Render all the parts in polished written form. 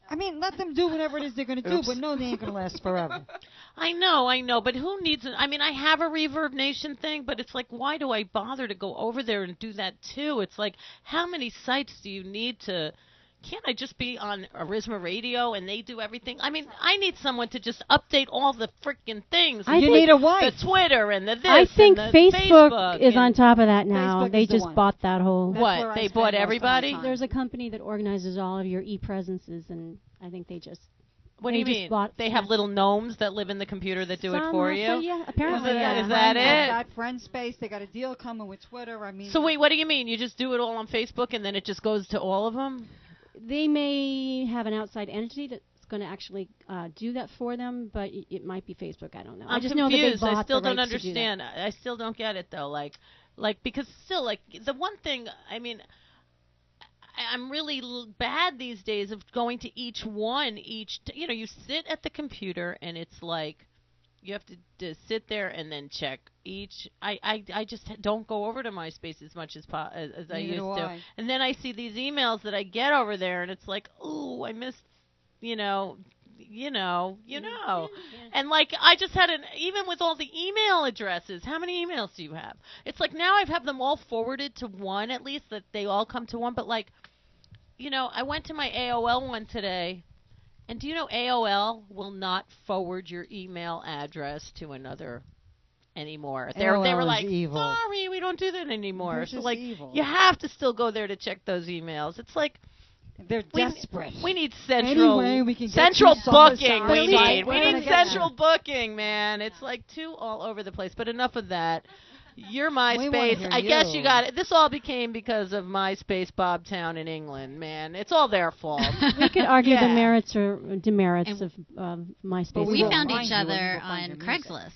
I mean, let them do whatever it is they're going to do, but no, they ain't going to last forever. I know, but who needs it? I mean, I have a Reverb Nation thing, but it's like, why do I bother to go over there and do that too? It's like, how many sites do you need to... Can't I just be on Arisma Radio and they do everything? I mean, I need someone to just update all the freaking things. You need a wife. The Twitter and the this I think and the Facebook is on top of that now. Facebook They is the just one. bought that whole... What? They bought everybody? There's a company that organizes all of your e-presences, and I think they just... What do you mean? They have little gnomes that live in the computer that do it for you? Yeah, apparently. Is that it? They got friend space. They got a deal coming with Twitter. I mean... So wait, what do you mean? You just do it all on Facebook and then it just goes to all of them? They may have an outside entity that's going to actually do that for them, but it might be Facebook. I don't know. I'm just confused. know that they bought I still the don't rights to do that. understand. I still don't get it though. Like because still, like the one thing. I mean, I'm really bad these days of going to each one. You sit at the computer and it's like you have to sit there and then check each. I just don't go over to MySpace as much as I used to. And then I see these emails that I get over there, and it's like, ooh, I missed, you know. And like I just had even with all the email addresses, how many emails do you have? It's like now I have them all forwarded to one, at least that they all come to one. But like, I went to my AOL one today. And do you know AOL will not forward your email address to another anymore? They were like, evil. Sorry, we don't do that anymore. So like, evil. You have to still go there to check those emails. It's like they're desperate. We need central booking. We need central booking, man. It's like too all over the place. But enough of that. Your MySpace, I guess you got it. This all became because of MySpace Bobtown in England, man. It's all their fault. We could argue the merits or demerits of MySpace. But we found each other on Craigslist.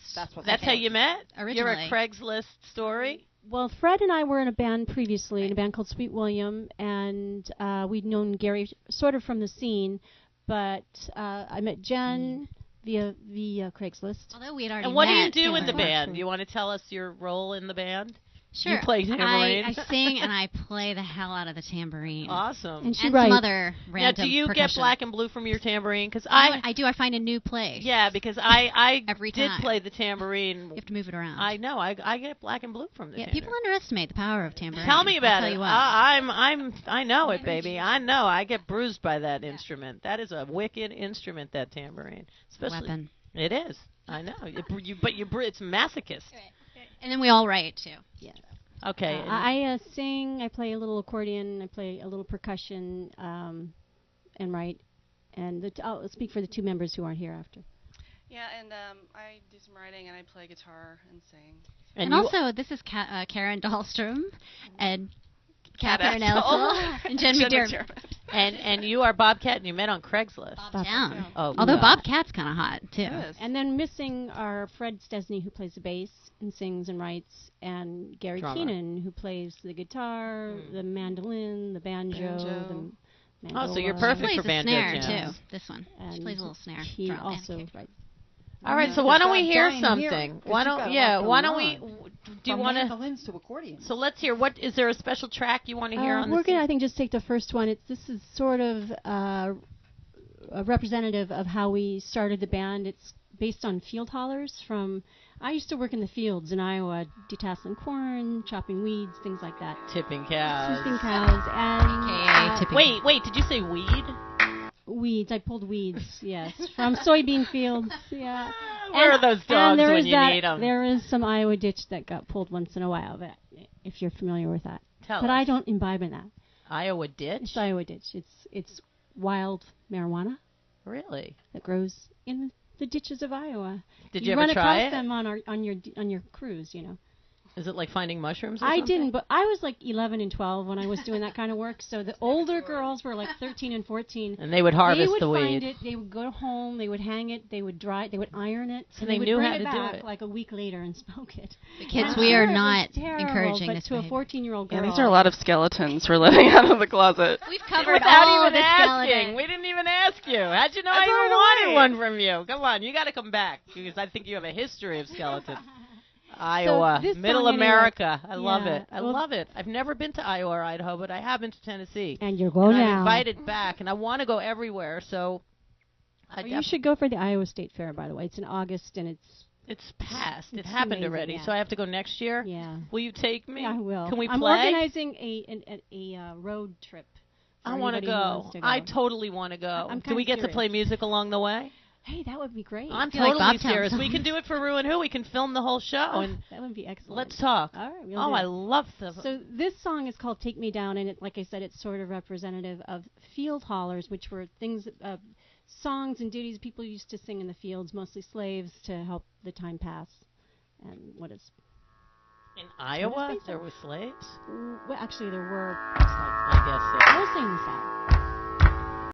That's how you met? Originally. You're a Craigslist story? Well, Fred and I were in a band previously, in a band called Sweet William, and we'd known Gary sort of from the scene, but I met Jen... Via Craigslist. Although we had already And what met, do you do in the band? You want to tell us your role in the band? Sure. You play tambourine. I sing and I play the hell out of the tambourine. Awesome. And some other random Now, do you percussion. get black and blue from your tambourine? Because I do. I find a new place. Yeah, because I Every did time. play the tambourine. You have to move it around. I know. I get black and blue from the tambourine. People underestimate the power of tambourine. Tell me about it. You what. I know it, baby. I know. I get bruised by that instrument. That is a wicked instrument, that tambourine. Especially Weapon. It is. I know. It's masochist. And then we all write, too. Yeah. Okay. I sing, I play a little accordion, I play a little percussion, and write. And I'll speak for the two members who aren't here after. Yeah, and I do some writing, and I play guitar and sing. And also, this is Karen Dahlstrom, and Catherine Elsel, and Jen McDermott. And you are Bobcat, and you met on Craigslist. Bobtown. Oh, although Bobcat's kind of hot, too. And then missing are Fred Stesney, who plays the bass and sings and writes, and Gary Keenan, who plays the guitar, the mandolin, the banjo. The mandola. So you're perfect for banjo snare, jams. too, this one. And she plays a little snare. He also writes. All right, so why don't we hear something? Why don't we? Do you want to? Mandolins to accordions. So let's hear. What is there a special track you want to hear on this? We're gonna, I think, just take the first one. This is sort of a representative of how we started the band. It's based on field hollers from. I used to work in the fields in Iowa, detasseling corn, chopping weeds, things like that. Tipping cows. And wait, did you say weed? Weeds. I pulled weeds, yes, from soybean fields. Yeah. Where are those dogs when you need them? There is some Iowa ditch that got pulled once in a while, if you're familiar with that. Tell us. I don't imbibe in that. Iowa ditch? It's Iowa ditch. It's wild marijuana. Really? That grows in the ditches of Iowa. Did you ever try it? You run across them on your cruise, Is it like finding mushrooms or I something? didn't, but I was like 11 and 12 when I was doing that kind of work. So the older girls were like 13 and 14. And they would harvest the weed. They would find it. They would go home. They would hang it. They would dry it. They would iron it. So they knew how to do it. Like a week later and smoke it. The kids, we are not encouraging this behavior. To a 14-year-old girl. Yeah, these are a lot of skeletons we're letting out of the closet. We've covered Without all even the asking. skeletons. We didn't even ask you. How'd you know I even wanted one from you? Come on, you got to come back because I think you have a history of skeletons. Iowa, this Middle song anyway- America. I love Yeah, it. I well- love it. I've never been to Iowa or Idaho, but I have been to Tennessee. And you're going And now. I'm invited back, and I want to go everywhere. So You should go for the Iowa State Fair, by the way. It's in August, and it's past. It It's happened amazing, already. yeah. So I have to go next year. yeah. Will you take me? Yeah, I will. Can we I'm play? organizing a road trip. for I want to anybody who go. wants to go. I totally want to go. I'm Do we kinda get to play serious. music along the way? Hey, that would be great. I'm feel like totally Bobtown serious. We songs. can do it for Rew and Who. We can film the whole show, and that would be excellent. let's talk. All right. We'll Oh, do I it. love the. So this song is called "Take Me Down," and like I said, it's sort of representative of field hollers, which were things, songs and duties people used to sing in the fields, mostly slaves, to help the time pass. And what is? In Iowa, based there on? were slaves. Well, actually, there were. I guess so. Mostly in the South.